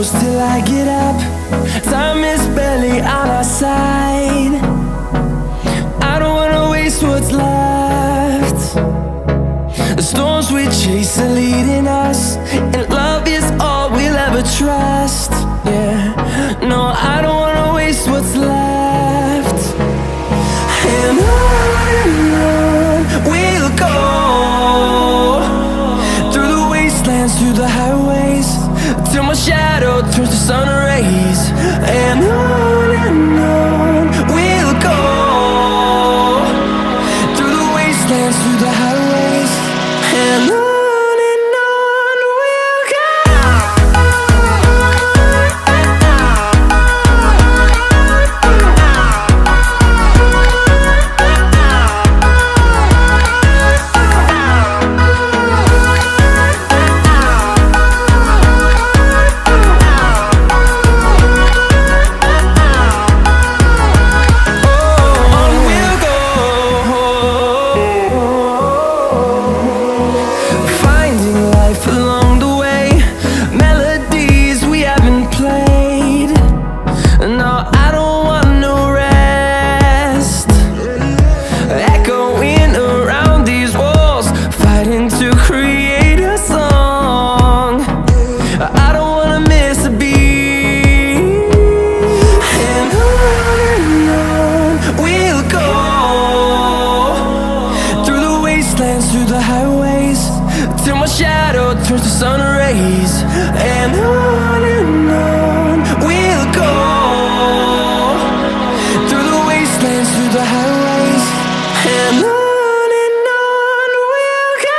close till I get up. Time is barely on our side. I don't wanna waste what's left. The storms we chase are leading us, and love is all we'll ever trust. Yeah, no, I don't wanna waste what's left. And on we'll go, through the wastelands, through the highways, till my shadow turns to sun rays. And on we'll go, through the wastelands, through the highways, and on we'll go. Along the way, melodies we haven't played. No, I don't want no rest. Echoing around these walls, fighting to create a song. I don't wanna miss a beat. And on we'll go, through the wastelands, through the highways, till my shadow turns to sun rays. And on we'll go, through the wastelands, through the highways, and on we'll go.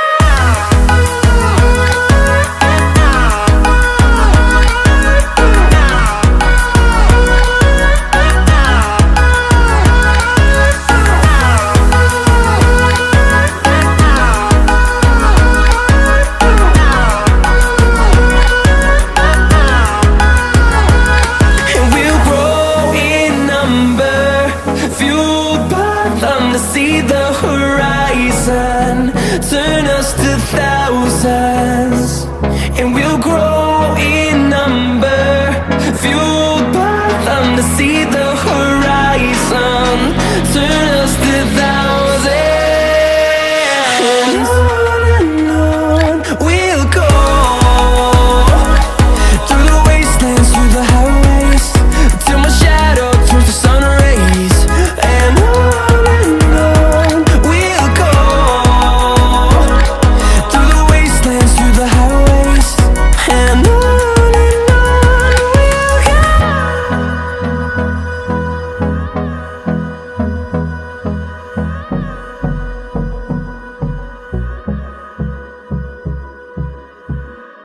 See the horizon turn us to thousands, and we'll grow in number, fueled by them to see the horizon.